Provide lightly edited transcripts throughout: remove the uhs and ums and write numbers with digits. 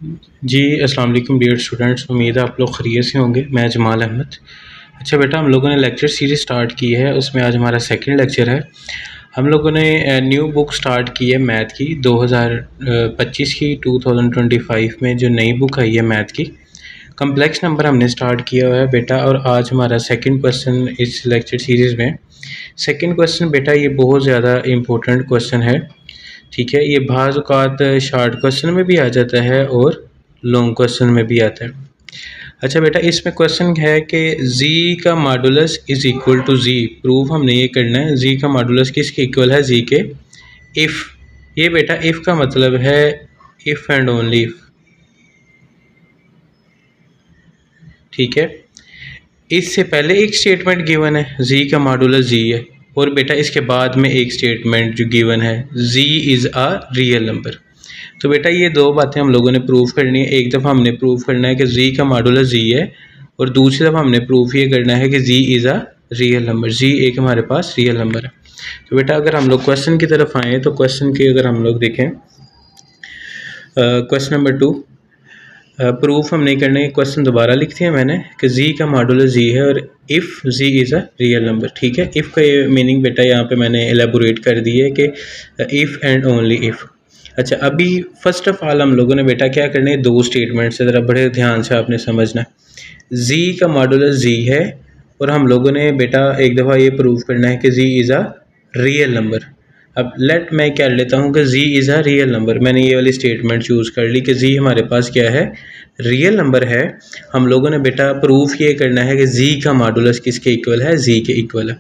जी, अस्सलाम वालेकुम dear students. उम्मीद है आप लोग खैरियत से होंगे। मैं जमाल अहमद। अच्छा बेटा, हम लोगों ने लेक्चर सीरीज़ स्टार्ट की है, उसमें आज हमारा सेकंड लेक्चर है। हम लोगों ने न्यू बुक स्टार्ट की है मैथ की 2025 की 2025 में जो नई बुक आई है मैथ की। कम्प्लेक्स नंबर हमने स्टार्ट किया हुआ है बेटा, और आज हमारा सेकंड क्वेश्चन इस लेक्चर सीरीज़ में। सेकंड क्वेश्चन बेटा ये बहुत ज़्यादा इम्पोर्टेंट क्वेश्चन है, ठीक है। ये बाज़ औक़ात शॉर्ट क्वेश्चन में भी आ जाता है और लॉन्ग क्वेश्चन में भी आता है। अच्छा बेटा, इसमें क्वेश्चन है कि z का modulus is equal to z। Proof हमने ये करना है z का मॉडुलस किसके इक्वल है, z के। इफ़, ये बेटा इफ़ का मतलब है इफ़ एंड ओनली इफ़, ठीक है। इससे पहले एक स्टेटमेंट गिवन है z का मॉडुलस z है, और बेटा इसके बाद में एक स्टेटमेंट जो गिवन है z is a real number. तो बेटा ये दो बातें हम लोगों ने प्रूफ करनी है। एक दफ़ा हमने प्रूफ करना है कि z का मॉडुलस z है, और दूसरी दफ़ा हमने प्रूफ ये करना है कि z is a real number, z एक हमारे पास रियल नंबर है। तो बेटा अगर हम लोग क्वेश्चन की तरफ आएँ तो क्वेश्चन की अगर हम लोग देखें, क्वेश्चन नंबर 2 प्रूफ हमने करने के क्वेश्चन दोबारा लिख दिया मैंने कि z का मॉडुलस z है और if z is a real number, ठीक है। इफ़ का ये मीनिंग बेटा यहाँ पे मैंने एलेबोरेट कर दी है कि इफ़ एंड ओनली इफ़। अच्छा, अभी फर्स्ट ऑफ ऑल हम लोगों ने बेटा क्या करने है, दो स्टेटमेंट से ज़रा बड़े ध्यान से आपने समझना है। z का मॉडुलस z है, और हम लोगों ने बेटा एक दफ़ा ये प्रूव करना है कि z is a real number. अब लेट मैं क्या लेता हूँ कि z is a real number. मैंने ये वाली स्टेटमेंट चूज़ कर ली कि z हमारे पास क्या है, रियल नंबर है। हम लोगों ने बेटा प्रूफ ये करना है कि z का मॉडुलस किसके इक्वल है, z के इक्वल है।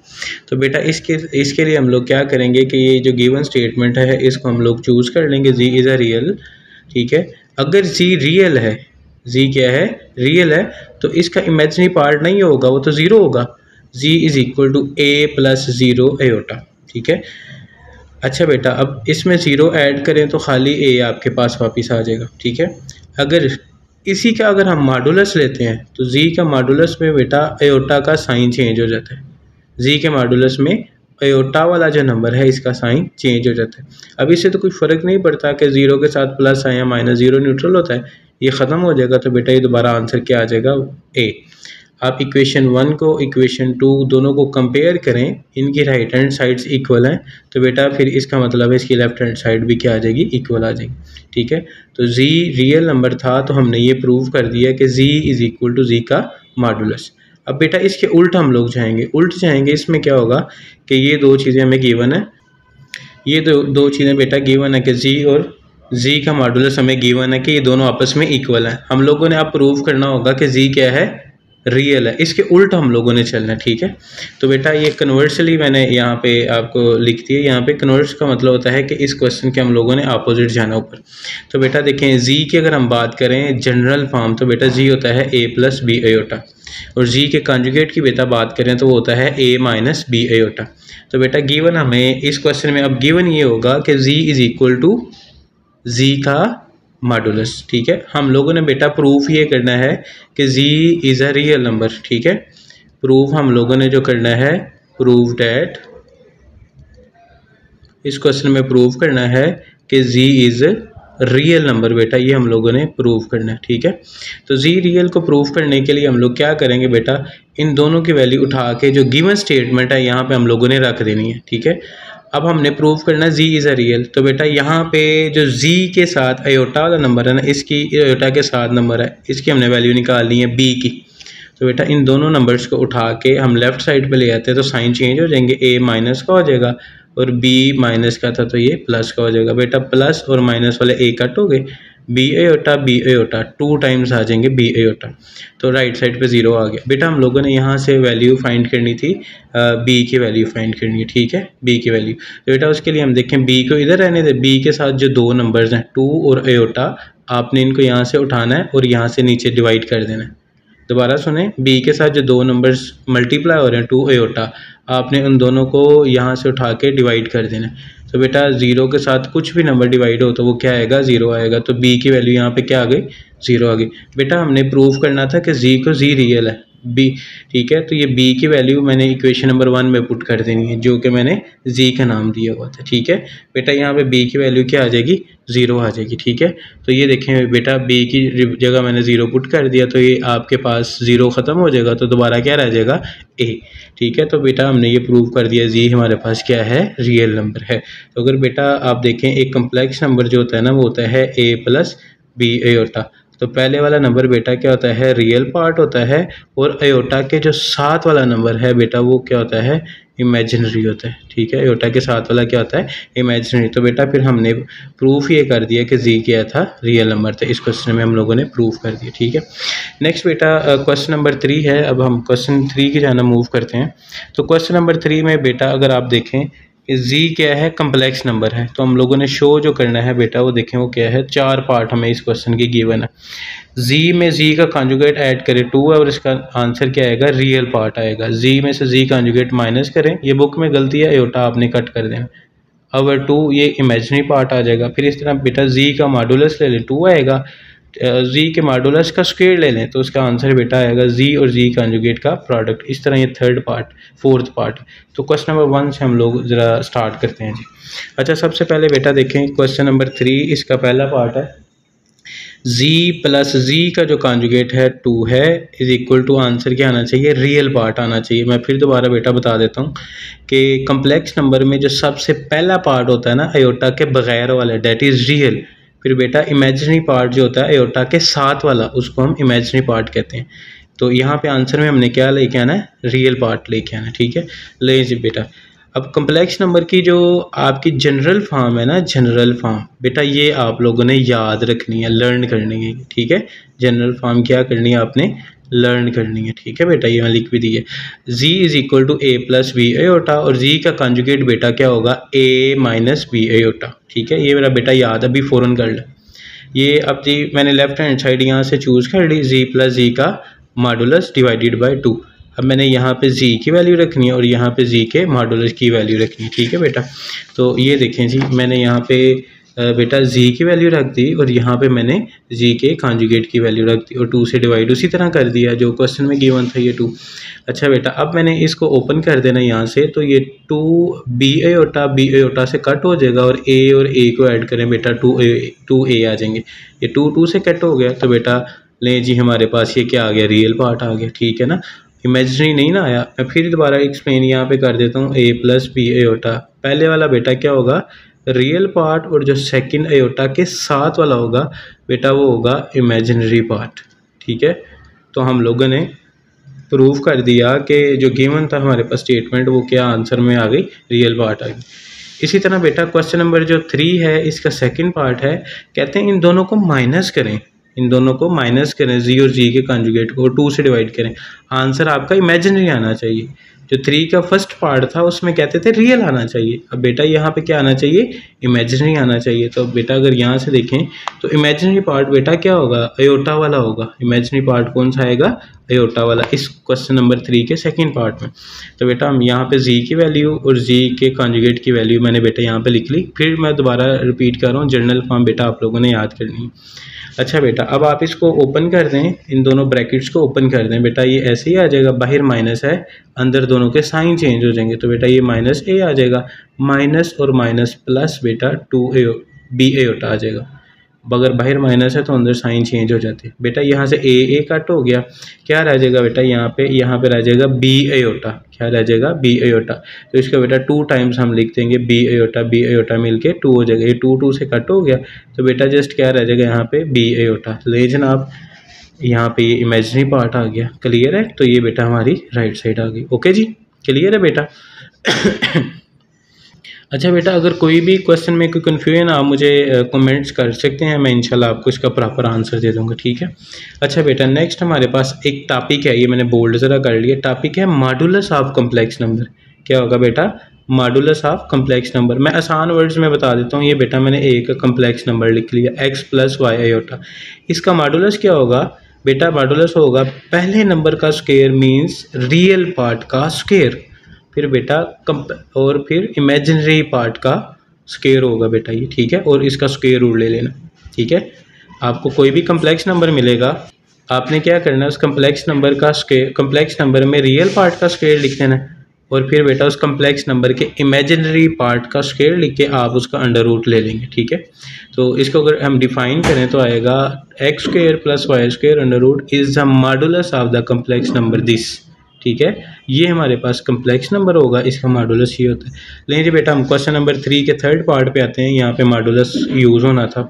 तो बेटा इसके लिए हम लोग क्या करेंगे कि ये जो गिवन स्टेटमेंट है इसको हम लोग चूज़ कर लेंगे, z इज़ अ रियल, ठीक है। अगर z रियल है, z क्या है, रियल है, तो इसका इमेजिनरी पार्ट नहीं होगा, वो तो ज़ीरो होगा। z is equal to a plus zero iota, ठीक है। अच्छा बेटा, अब इसमें ज़ीरो ऐड करें तो खाली a आपके पास वापस आ जाएगा, ठीक है। अगर इसी का अगर हम मॉडुलस लेते हैं तो z का मॉडुलस में बेटा एयोटा का साइन चेंज हो जाता है। z के मॉडुलस में एयोटा वाला जो नंबर है इसका साइन चेंज हो जाता है। अब इससे तो कोई फ़र्क नहीं पड़ता कि ज़ीरो के साथ प्लस आए या माइनस, ज़ीरो न्यूट्रल होता है, ये ख़त्म हो जाएगा। तो बेटा ये दोबारा आंसर क्या आ जाएगा, a। आप इक्वेशन 1 को इक्वेशन 2 दोनों को कंपेयर करें, इनकी राइट हैंड साइड्स इक्वल हैं, तो बेटा फिर इसका मतलब है इसकी लेफ्ट हैंड साइड भी क्या आ जाएगी, इक्वल आ जाएगी, ठीक है। तो z रियल नंबर था, तो हमने ये प्रूव कर दिया कि z is equal to z का मॉडुलस। अब बेटा इसके उल्ट हम लोग जाएंगे, इसमें क्या होगा कि ये दो चीज़ें हमें गिवन है, ये दो चीज़ें बेटा गिवन है कि z और z का मॉडुलस हमें गिवन है कि ये दोनों आपस में इक्वल हैं। हम लोगों ने अब प्रूव करना होगा कि z क्या है, रियल है। इसके उल्ट हम लोगों ने चलना है, ठीक है। तो बेटा ये कन्वर्सली मैंने यहाँ पे आपको लिख दिया। यहाँ पे कन्वर्स का मतलब होता है कि इस क्वेश्चन के हम लोगों ने अपोजिट जाना ऊपर। तो बेटा देखें, z की अगर हम बात करें जनरल फॉर्म, तो बेटा z होता है a प्लस बी एयोटा, और z के कॉन्जुगेट की बेटा बात करें तो वो होता है a माइनस बी एयोटा। तो बेटा गिवन हमें इस क्वेश्चन में अब गिवन ये होगा कि z is equal to z का मॉडुलस, ठीक है। हम लोगों ने बेटा प्रूफ ये करना है कि z is a real number, ठीक है। प्रूफ हम लोगों ने जो करना है, प्रूव डैट, इस क्वेश्चन में प्रूफ करना है कि z इज़ रियल नंबर। बेटा ये हम लोगों ने प्रूफ करना है, ठीक है। तो z रियल को प्रूफ करने के लिए हम लोग क्या करेंगे बेटा, इन दोनों की वैल्यू उठा के जो गिवन स्टेटमेंट है यहाँ पे हम लोगों ने रख देनी है, ठीक है। अब हमने प्रूफ करना है z इज़ अ रियल, तो बेटा यहाँ पे जो z के साथ अयोटा वाला नंबर है ना, इसकी अयोटा के साथ नंबर है, इसकी हमने वैल्यू निकालनी है b की। तो बेटा इन दोनों नंबर्स को उठा के हम लेफ़्ट साइड पे ले आते हैं, तो साइन चेंज हो जाएंगे, a माइनस का हो जाएगा और b माइनस का था तो ये प्लस का हो जाएगा। बेटा प्लस और माइनस वाले a कट हो गए, b एयोटा टू टाइम्स आ जाएंगे b एयोटा, तो राइट साइड पे ज़ीरो आ गया। बेटा हम लोगों ने यहाँ से वैल्यू फाइंड करनी थी, b की वैल्यू फाइंड करनी है, ठीक है, b की वैल्यू। तो बेटा उसके लिए हम देखें, b को इधर रहने दें, b के साथ जो दो नंबर्स हैं 2 और एयोटा, आपने इनको यहाँ से उठाना है और यहाँ से नीचे डिवाइड कर देना है। दोबारा सुने, b के साथ जो दो नंबर्स मल्टीप्लाई हो रहे हैं 2 एयोटा, आपने उन दोनों को यहाँ से उठा के डिवाइड कर देना है। तो बेटा ज़ीरो के साथ कुछ भी नंबर डिवाइड हो तो वो क्या आएगा, ज़ीरो आएगा। तो b की वैल्यू यहाँ पे क्या आ गई, ज़ीरो आ गई। बेटा हमने प्रूव करना था कि z को z रियल है, बी, ठीक है। तो ये बी की वैल्यू मैंने इक्वेशन नंबर 1 में पुट कर देनी है, जो कि मैंने जी का नाम दिया हुआ था, ठीक है बेटा। यहाँ पे बी की वैल्यू क्या आ जाएगी, 0 आ जाएगी, ठीक है। तो ये देखें बेटा, बी की जगह मैंने 0 पुट कर दिया, तो ये आपके पास 0 ख़त्म हो जाएगा, तो दोबारा क्या रह जाएगा, ए, ठीक है। तो बेटा हमने ये प्रूव कर दिया, जी हमारे पास क्या है, रियल नंबर है। तो अगर बेटा आप देखें, एक कम्प्लेक्स नंबर जो होता है ना, वो होता है ए प्लस बी एयोटा। तो पहले वाला नंबर बेटा क्या होता है, रियल पार्ट होता है, और एयोटा के जो साथ वाला नंबर है बेटा, वो क्या होता है, इमेजिनरी होता है, ठीक है। एयोटा के साथ वाला क्या होता है, इमेजिनरी। तो बेटा फिर हमने प्रूफ ये कर दिया कि जी क्या था, रियल नंबर था। इस क्वेश्चन में हम लोगों ने प्रूफ कर दिया, ठीक है। नेक्स्ट बेटा क्वेश्चन नंबर 3 है। अब हम क्वेश्चन 3 की जाना मूव करते हैं। तो क्वेश्चन नंबर 3 में बेटा अगर आप देखें, जी क्या है, कम्प्लेक्स नंबर है। तो हम लोगों ने शो जो करना है बेटा, वो देखें वो क्या है, 4 पार्ट हमें इस क्वेश्चन की गिवन है। जी में जी का कॉन्जुगेट ऐड करें 2 है, और इसका आंसर क्या आएगा, रियल पार्ट आएगा। जी में से जी कॉन्जुगेट माइनस करें, ये बुक में गलती है, एयोटा आपने कट कर देना। अब 2 ये इमेजिनरी पार्ट आ जाएगा। फिर इस तरह बेटा जी का मॉडुलस ले लें, 2 आएगा। जी के मॉडुलस का स्क्वायर ले लें, तो उसका आंसर बेटा आएगा जी और जी कॉन्जुगेट का प्रोडक्ट। इस तरह ये थर्ड पार्ट, फोर्थ पार्ट। तो क्वेश्चन नंबर 1 से हम लोग ज़रा स्टार्ट करते हैं जी। अच्छा, सबसे पहले बेटा देखें क्वेश्चन नंबर 3, इसका पहला पार्ट है, जी प्लस जी का जो कॉन्जुगेट है 2 है, इज इक्वल टू, आंसर क्या आना चाहिए, रियल पार्ट आना चाहिए। मैं फिर दोबारा बेटा बता देता हूँ कि कम्प्लेक्स नंबर में जो सबसे पहला पार्ट होता है ना, एयोटा के बगैर वाला, डेट इज़ रियल। फिर बेटा इमेजिनरी पार्ट जो होता है एयोटा के साथ वाला, उसको हम इमेजिनरी पार्ट कहते हैं। तो यहाँ पे आंसर में हमने क्या लेके आना है, रियल पार्ट लेके आना है, ठीक है। ले जी बेटा, अब कम्प्लेक्स नंबर की जो आपकी जनरल फॉर्म है ना, जनरल फॉर्म बेटा ये आप लोगों ने याद रखनी है, लर्न करनी है, ठीक है। जनरल फॉर्म क्या करनी है, आपने लर्न करनी है, ठीक है बेटा। ये मैं लिख भी दी है, G is equal to A plus B iota, और जी का कॉन्जुगेट बेटा क्या होगा, ए माइनस बी एयोटा, ठीक है। ये मेरा बेटा याद अभी फ़ौरन कर ले। ये अब जी मैंने लेफ्ट हैंड साइड यहाँ से चूज़ कर ली, जी प्लस जी का मॉडुलस डिवाइडेड बाय 2। अब मैंने यहाँ पे जी की वैल्यू रखनी है और यहाँ पे जी के मॉडुलस की वैल्यू रखनी है, ठीक है बेटा। तो ये देखें जी, मैंने यहाँ पे बेटा जी की वैल्यू रख दी, और यहाँ पे मैंने जी के कॉन्जुगेट की वैल्यू रख दी, और 2 से डिवाइड उसी तरह कर दिया जो क्वेश्चन में गिवन था, ये 2। अच्छा बेटा, अब मैंने इसको ओपन कर देना यहाँ से, तो ये 2 बी एयोटा से कट हो जाएगा, और ए को ऐड करें बेटा, 2 ए आ जाएंगे। ये 2 से कट हो गया, तो बेटा ले जी हमारे पास ये क्या आ गया, रियल पार्ट आ गया, ठीक है ना, इमेजिनरी नहीं ना आया। मैं फिर दोबारा एक्सप्लेन यहाँ पे कर देता हूँ, ए प्लस बी एयोटा, पहले वाला बेटा क्या होगा, रियल पार्ट, और जो सेकंड एयोटा के साथ वाला होगा बेटा, वो होगा इमेजिनरी पार्ट, ठीक है। तो हम लोगों ने प्रूव कर दिया कि जो गिवन था हमारे पास स्टेटमेंट, वो क्या आंसर में आ गई, रियल पार्ट आ गई। इसी तरह बेटा क्वेश्चन नंबर जो 3 है, इसका सेकंड पार्ट है, कहते हैं इन दोनों को माइनस करें, इन दोनों को माइनस करें, जी और जी के कॉन्जुगेट को 2 से डिवाइड करें, आंसर आपका इमेजिनरी आना चाहिए। जो 3 का फर्स्ट पार्ट था उसमें कहते थे रियल आना चाहिए, अब बेटा यहाँ पे क्या आना चाहिए, इमेजिनरी आना चाहिए। तो बेटा अगर यहाँ से देखें तो इमेजिनरी पार्ट बेटा क्या होगा, अयोटा वाला होगा। इमेजिनरी पार्ट कौन सा आएगा, अयोटा वाला, इस क्वेश्चन नंबर 3 के सेकंड पार्ट में। तो बेटा हम यहाँ पे जी की वैल्यू और जी के कॉन्जुगेट की वैल्यू मैंने बेटा यहाँ पे लिख ली। फिर मैं दोबारा रिपीट कर रहा हूँ, जनरल फॉर्म बेटा आप लोगों ने याद करनी है। अच्छा बेटा, अब आप इसको ओपन कर दें, इन दोनों ब्रैकेट्स को ओपन कर दें बेटा, ये ऐसे ही आ जाएगा, बाहर माइनस है, अंदर दोनों के साइन चेंज हो जाएंगे। तो बेटा ये माइनस ए आ जाएगा, माइनस और माइनस प्लस बेटा 2 बी एयोटा आ जाएगा। अगर बाहर माइनस है तो अंदर साइन चेंज हो जाते हैं बेटा। यहाँ से ए कट हो गया, क्या रह जाएगा बेटा, यहाँ पे रह जाएगा बी एयोटा, क्या रह जाएगा, बी एयोटा। तो इसका बेटा 2 टाइम्स हम लिख देंगे, बी एयोटा मिलके 2 हो जाएगा, ये 2 से कट हो गया, तो बेटा जस्ट क्या रह जाएगा यहाँ पे, बी एयोटा। ले जनाब, यहाँ पे ये इमेजिनरी पार्ट आ गया, क्लियर है। तो ये बेटा हमारी राइट साइड आ गई, ओके जी, क्लियर है बेटा। अच्छा बेटा, अगर कोई भी क्वेश्चन में कोई कन्फ्यूजन आप मुझे कमेंट्स कर सकते हैं, मैं इंशाल्लाह आपको इसका प्रॉपर आंसर दे दूंगा, ठीक है। अच्छा बेटा, नेक्स्ट हमारे पास एक टॉपिक है, ये मैंने बोल्ड ज़रा कर लिया, टॉपिक है मॉडुलस ऑफ कम्प्लेक्स नंबर। क्या होगा बेटा, मॉडुलस ऑफ कम्प्लेक्स नंबर। मैं आसान वर्ड्स में बता देता हूँ, ये बेटा मैंने एक कम्प्लेक्स नंबर लिख लिया, x प्लस वाई एयोटा। इसका मॉडुलस क्या होगा बेटा, मॉडुलस होगा पहले नंबर का स्क्वायर मीन्स रियल पार्ट का स्क्वायर, फिर बेटा और फिर इमेजिनरी पार्ट का स्क्वायर होगा बेटा ये, ठीक है। और इसका स्क्वायर रूट ले लेना, ठीक है। आपको कोई भी कम्प्लेक्स नंबर मिलेगा, आपने क्या करना है, उस कम्प्लेक्स नंबर का स्क्वायर, कम्प्लेक्स नंबर में रियल पार्ट का स्क्वायर लिख देना है और फिर बेटा उस कम्प्लेक्स नंबर के इमेजिनरी पार्ट का स्क्वायर लिख के आप उसका अंडर रूट ले लेंगे। ठीक है, तो इसको अगर हम डिफाइन करें तो आएगा x square plus y square under root is the modulus of the complex number this. ठीक है, ये हमारे पास कम्प्लेक्स नंबर होगा, इसका मॉडुलस ये होता है। लेकिन जी बेटा हम क्वेश्चन नंबर 3 के थर्ड पार्ट पे आते हैं, यहाँ पे मॉडुलस यूज़ होना था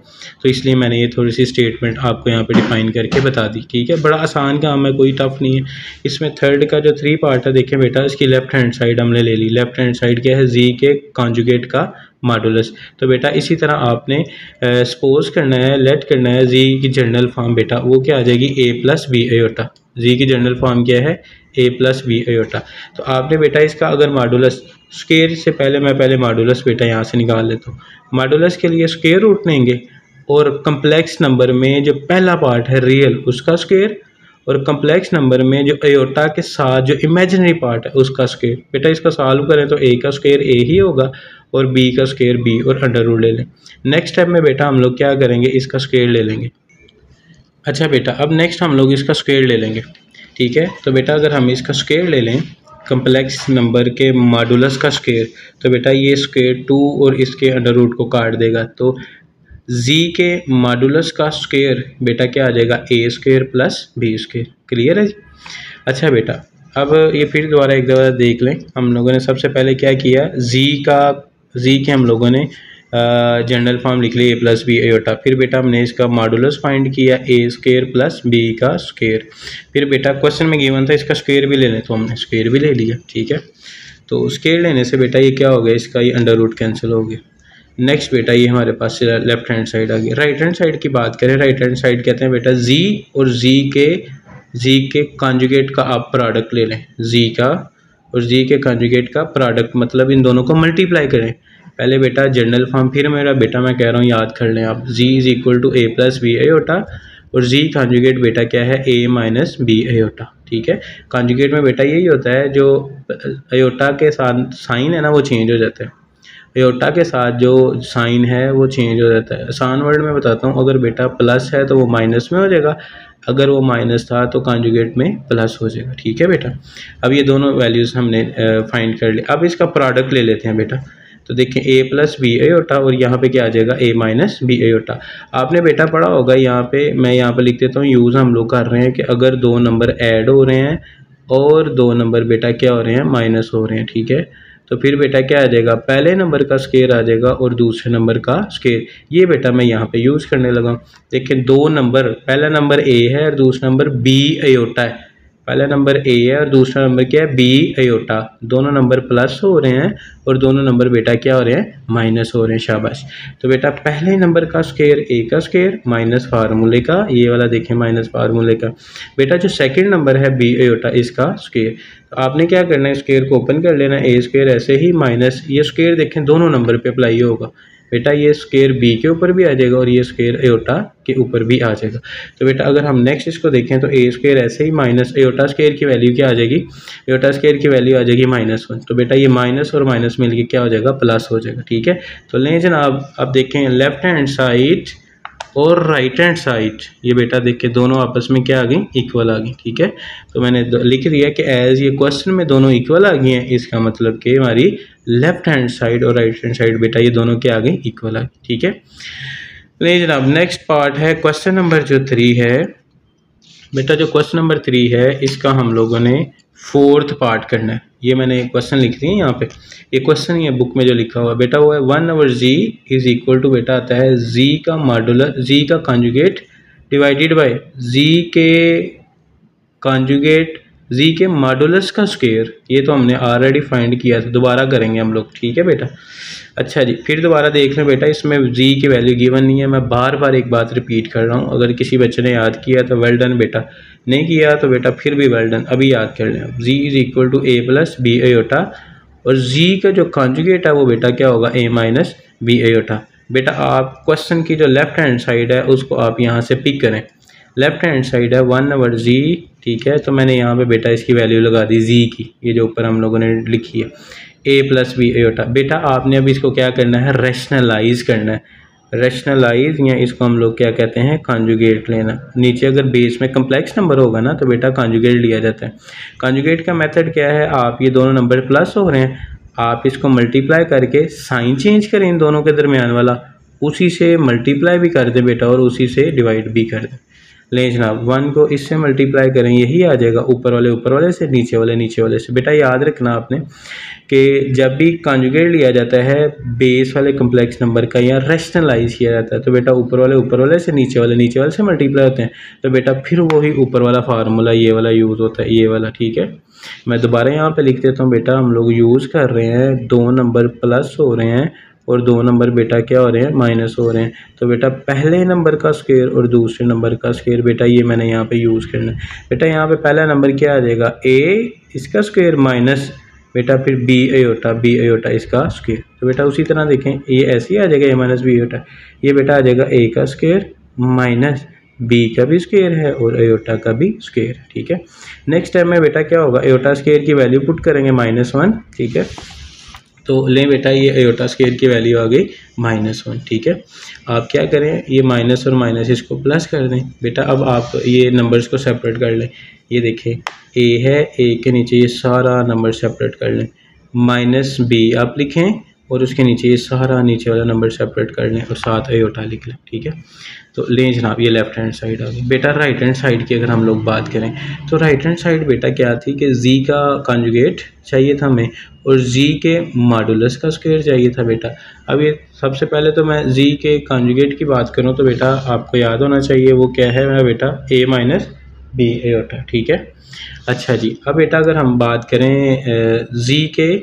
तो इसलिए मैंने ये थोड़ी सी स्टेटमेंट आपको यहाँ पे डिफाइन करके बता दी। ठीक है, बड़ा आसान काम है, कोई टफ नहीं है। इसमें थर्ड का जो 3 पार्ट है देखें बेटा, इसकी लेफ्ट हैंड साइड हमने ले ली। लेफ्ट हैंड साइड क्या है, जी के कॉन्जुगेट का मॉडुलस। तो बेटा इसी तरह आपने सपोज करना है, लेट करना है जी की जनरल फॉर्म बेटा वो क्या आ जाएगी, ए प्लस बी आयोटा। जी की जनरल फॉर्म क्या है, ए प्लस बी आयोटा। तो आपने बेटा इसका अगर मॉडुलस स्क्वायर से पहले मॉडुलस बेटा यहाँ से निकाल लेता हूँ। मॉडुलस के लिए स्क्वायर रूट लेंगे और कम्प्लेक्स नंबर में जो पहला पार्ट है रियल उसका स्क्वायर, और कम्प्लेक्स नंबर में जो आयोटा के साथ जो इमेजिनरी पार्ट है उसका स्क्वायर। बेटा इसका सॉल्व करें तो ए का स्क्वायर ए ही होगा और बी का स्क्वायर बी और अंडर रूट ले लें। नेक्स्ट स्टेप में बेटा हम लोग क्या करेंगे, इसका स्क्वायर ले लेंगे। अच्छा बेटा अब नेक्स्ट हम लोग इसका स्क्वायर ले लेंगे। ठीक है, तो बेटा अगर हम इसका स्क्वायर ले लें कम्प्लेक्स नंबर के मॉडुलस का स्क्वायर, तो बेटा ये स्क्वायर 2 और इसके अंडर रूट को काट देगा, तो जी के मॉडुलस का स्क्वायर बेटा क्या आ जाएगा, A square plus B square. Clear है जी। अच्छा बेटा अब ये फिर दोबारा एक दफ़ा देख लें, हम लोगों ने सबसे पहले क्या किया, जी के हम लोगों ने जनरल फॉर्म लिख लिया ए प्लस बी आयोटा। फिर बेटा हमने इसका मॉडुलस फाइंड किया ए स्क्वायर प्लस बी का स्क्वायर। फिर बेटा क्वेश्चन में गिवन था इसका स्क्वायर भी ले लें, तो हमने स्क्वायर भी ले लिया। ठीक है, तो स्क्वायर लेने से बेटा ये क्या हो गया, इसका ये अंडर रूट कैंसिल हो गया। नेक्स्ट बेटा ये हमारे पास लेफ्ट हैंड साइड आ गई। राइट हैंड साइड की बात करें, राइट हैंड साइड कहते हैं बेटा जी और जी के कॉन्जुगेट का आप प्रोडक्ट ले लें, जी का और जी के कॉन्जुगेट का प्रोडक्ट मतलब इन दोनों को मल्टीप्लाई करें। पहले बेटा जनरल फॉर्म, फिर मेरा बेटा मैं कह रहा हूँ याद कर लें आप, G is equal to A plus B iota और जी कॉन्जुगेट बेटा क्या है, ए माइनस बी आयोटा। ठीक है, कॉन्जुगेट में बेटा यही होता है जो आयोटा के साथ साइन है ना वो चेंज हो जाता है, आयोटा के साथ जो साइन है वो चेंज हो जाता है। आसान वर्ड में बताता हूँ, अगर बेटा प्लस है तो वो माइनस में हो जाएगा, अगर वो माइनस था तो कॉन्जुगेट में प्लस हो जाएगा। ठीक है बेटा, अब ये दोनों वैल्यूज़ हमने फाइंड कर ली। अब इसका प्रोडक्ट ले लेते हैं बेटा, तो देखें ए प्लस बी आयोटा और यहाँ पे क्या आ जाएगा, ए माइनस बी आयोटा। आपने बेटा पढ़ा होगा यहाँ पे, मैं यहाँ पे लिख देता हूँ, यूज़ हम लोग कर रहे हैं कि अगर दो नंबर ऐड हो रहे हैं और दो नंबर बेटा क्या हो रहे हैं, माइनस हो रहे हैं। ठीक है, तो फिर बेटा क्या आ जाएगा, पहले नंबर का स्क्वायर आ जाएगा और दूसरे नंबर का स्क्वायर। ये बेटा मैं यहाँ पे यूज़ करने लगा हूँ। देखिए दो नंबर, पहला नंबर ए है और दूसरा नंबर बी आयोटा है। पहला नंबर ए है और दूसरा नंबर क्या है, बी आयोटा। दोनों नंबर प्लस हो रहे हैं और दोनों नंबर बेटा क्या हो रहे हैं, माइनस हो रहे हैं। शाबाश। तो बेटा पहले नंबर का स्क्वायर ए का स्क्वायर माइनस फार्मूले का, ये वाला देखें माइनस फार्मूले का। बेटा जो सेकंड नंबर है बी आयोटा इसका स्क्वायर, तो आपने क्या करना है, स्क्वायर को ओपन कर लेना, ए स्क्वायर ऐसे ही माइनस ये स्क्वायर देखें दोनों नंबर पे अप्लाई होगा बेटा, ये स्क्वायर बी के ऊपर भी आ जाएगा और ये स्क्वायर आयोटा के ऊपर भी आ जाएगा। तो बेटा अगर हम नेक्स्ट इसको देखें तो ए स्क्वायर ऐसे ही माइनस आयोटा स्क्वायर की वैल्यू क्या आ जाएगी, आयोटा स्क्वायर की वैल्यू आ जाएगी -1। तो बेटा ये माइनस और माइनस मिलके क्या हो जाएगा, प्लस हो जाएगा। ठीक है, तो लें जनाब अब देखें लेफ्ट हैंड साइड और राइट हैंड साइड, ये बेटा देखिए दोनों आपस में क्या आ गई, इक्वल आ गई। ठीक है, तो मैंने लिख दिया कि एज ये क्वेश्चन में दोनों इक्वल आ गई हैं, इसका मतलब कि हमारी लेफ्ट हैंड साइड और राइट हैंड साइड बेटा ये दोनों क्या आ गई, इक्वल आ गई। ठीक है, नहीं जनाब नेक्स्ट पार्ट है क्वेश्चन नंबर जो 3 है बेटा, जो क्वेश्चन नंबर 3 है इसका हम लोगों ने फोर्थ पार्ट करना है। ये मैंने क्वेश्चन लिख दिए यहाँ पे, ये क्वेश्चन ही है बुक में जो लिखा हुआ बेटा, वो है 1/z इज इक्वल टू बेटा आता है z का मॉडुलस, z का कॉन्जुगेट डिवाइडेड बाय z के कॉन्जुगेट, z के मॉडुलस का स्क्वायर। ये तो हमने ऑलरेडी फाइंड किया था, दोबारा करेंगे हम लोग। ठीक है बेटा, अच्छा जी फिर दोबारा देख लें बेटा, इसमें z की वैल्यू गिवन नहीं है, मैं बार बार एक बात रिपीट कर रहा हूँ। अगर किसी बच्चे ने याद किया तो वेल डन बेटा, नहीं किया तो बेटा फिर भी वेल डन, अभी याद कर लें। z is equal to A plus B iota और z का जो कॉन्जुगेट है वो बेटा क्या होगा, a माइनस बी आयोटा। बेटा आप क्वेश्चन की जो लेफ्ट हैंड साइड है उसको आप यहाँ से पिक करें, लेफ्ट हैंड साइड है 1/z। ठीक है, तो मैंने यहाँ पे बेटा इसकी वैल्यू लगा दी z की, ये जो ऊपर हम लोगों ने लिखी है a प्लस बी आयोटा। बेटा आपने अब इसको क्या करना है, रैशनलाइज करना है। रैशनलाइज या इसको हम लोग क्या कहते हैं कॉन्जुगेट लेना। नीचे अगर बेस में कम्प्लेक्स नंबर होगा ना तो बेटा कॉन्जुगेट लिया जाता है। कॉन्जुगेट का मेथड क्या है, आप ये दोनों नंबर प्लस हो रहे हैं, आप इसको मल्टीप्लाई करके साइन चेंज करें इन दोनों के दरमियान वाला, उसी से मल्टीप्लाई भी कर दें बेटा और उसी से डिवाइड भी कर दें। लें जनाब 1 को इससे मल्टीप्लाई करें, यही आ जाएगा ऊपर वाले से, नीचे वाले से। बेटा याद रखना आपने कि जब भी कॉन्जुगेट लिया जाता है बेस वाले कम्प्लेक्स नंबर का या रैशनलाइज किया जाता है तो बेटा ऊपर वाले से, नीचे वाले से मल्टीप्लाई होते हैं, तो बेटा फिर वही ऊपर वाला फार्मूला ये वाला यूज़ होता है, ये वाला। ठीक है, मैं दोबारा यहाँ पे लिख देता हूँ बेटा, हम लोग यूज़ कर रहे हैं 2 नंबर प्लस हो रहे हैं और 2 नंबर बेटा क्या हो रहे हैं माइनस हो रहे हैं, तो बेटा पहले नंबर का स्क्वायर और दूसरे नंबर का स्क्वायर बेटा ये मैंने यहाँ पे यूज़ करना है। बेटा यहाँ पे पहला नंबर क्या आ जाएगा ए इसका स्क्वायर माइनस बेटा फिर बी अयोटा इसका स्क्वायर, तो बेटा उसी तरह देखें ये ऐसे ही आ जाएगा ए माइनस बी अयोटा, ये बेटा आ जाएगा ए का स्क्वायर माइनस बी का भी स्क्वायर है और अयोटा का भी स्क्वायर। ठीक है, नेक्स्ट टाइम में बेटा क्या होगा, अयोटा स्क्वायर की वैल्यू पुट करेंगे -1। ठीक है, तो लें बेटा ये अयोटा स्क्वायर की वैल्यू आ गई -1। ठीक है, आप क्या करें, ये माइनस और माइनस इसको प्लस कर दें। बेटा अब आप ये नंबर्स को सेपरेट कर लें, ये देखें ए है, ए के नीचे ये सारा नंबर सेपरेट कर लें, -b आप लिखें और उसके नीचे ये सारा नीचे वाला नंबर सेपरेट कर लें और साथ अयोटा लिख लें। ठीक है, तो लें जनाब ये लेफ्ट हैंड साइड आ गई। बेटा राइट हैंड साइड की अगर हम लोग बात करें तो राइट हैंड साइड बेटा क्या थी कि जी का कॉन्जुगेट चाहिए था हमें और जी के मॉडुलस का स्क्वायर चाहिए था बेटा। अब ये सबसे पहले तो मैं जी के कॉन्जुगेट की बात करूँ तो बेटा आपको याद होना चाहिए वो क्या है मेरा बेटा a माइनस बी अयोटा। ठीक है, अच्छा जी, अब बेटा अगर हम बात करें जी के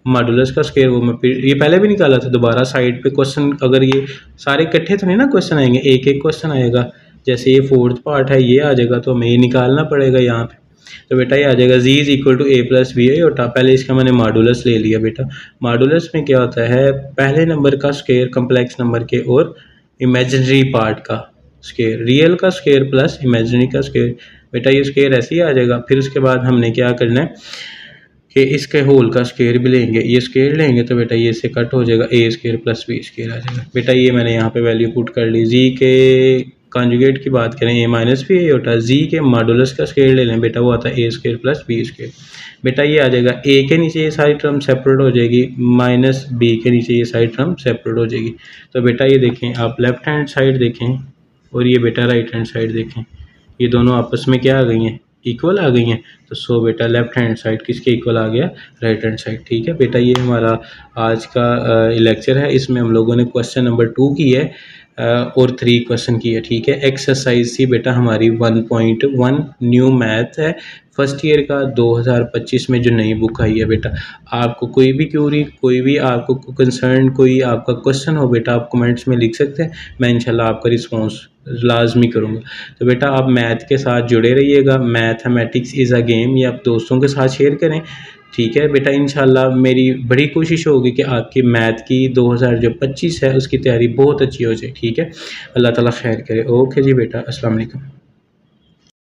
मॉडुलस का स्क्वायर, वो मैं ये पहले भी निकाला था, दोबारा साइड पे क्वेश्चन अगर ये सारे इकट्ठे तो नहीं ना क्वेश्चन आएंगे, एक एक क्वेश्चन आएगा, जैसे ये 4th पार्ट है ये आ जाएगा तो हमें ये निकालना पड़ेगा यहाँ पे। तो बेटा ये आ जाएगा G is equal to A plus B iota, पहले इसका मैंने मॉडुलस ले लिया बेटा। मॉडुलस में क्या होता है, पहले नंबर का स्क्वायर कम्प्लेक्स नंबर के और इमेजिनरी पार्ट का स्क्वायर, रियल का स्क्वायर प्लस इमेजिनरी का स्क्वायर। बेटा ये स्क्वायर ऐसे ही आ जाएगा, फिर उसके बाद हमने क्या करना है कि इसके होल का स्क्वायर भी लेंगे, ये स्क्वायर लेंगे तो बेटा ये से कट हो जाएगा, A square plus B square आ जाएगा। बेटा ये मैंने यहाँ पे वैल्यू पुट कर ली। जी के कॉन्जुगेट की बात करें ए माइनस बी अयोटा, जी के मॉडुलस का स्क्वायर ले लें बेटा, वो आता है ए स्क्वायर प्लस बी स्क्वायर। बेटा ये आ जाएगा ए के नीचे ये सारी टर्म सेपरेट हो जाएगी, माइनस बी के नीचे ये सारी टर्म सेपरेट हो जाएगी। तो बेटा ये देखें आप लेफ्ट हैंड साइड देखें और ये बेटा राइट हैंड साइड देखें, ये दोनों आपस में क्या आ गई हैं, इक्वल आ गई हैं। तो सो बेटा लेफ्ट हैंड साइड किसके इक्वल आ गया, राइट हैंड साइड। ठीक है बेटा, ये हमारा आज का लेक्चर है, इसमें हम लोगों ने क्वेश्चन नंबर 2 की है और 3 क्वेश्चन की है। ठीक है, एक्सरसाइज थी बेटा हमारी 1.1 न्यू मैथ है, फर्स्ट ईयर का 2025 में जो नई बुक आई है। बेटा आपको कोई भी क्यूरी, कोई भी आपको कंसर्न, कोई आपका क्वेश्चन हो बेटा आप कमेंट्स में लिख सकते हैं, मैं इंशाल्लाह आपका रिस्पॉन्स लाजमी करूँगा। तो बेटा आप मैथ के साथ जुड़े रहिएगा, मैथमेटिक्स इज़ अ गेम, ये आप दोस्तों के साथ शेयर करें। ठीक है बेटा, इंशाल्लाह मेरी बड़ी कोशिश होगी कि आपकी मैथ की 2025 है उसकी तैयारी बहुत अच्छी हो जाए। ठीक है, अल्लाह ताला खैर करे। ओके जी बेटा, अस्सलाम वालेकुम।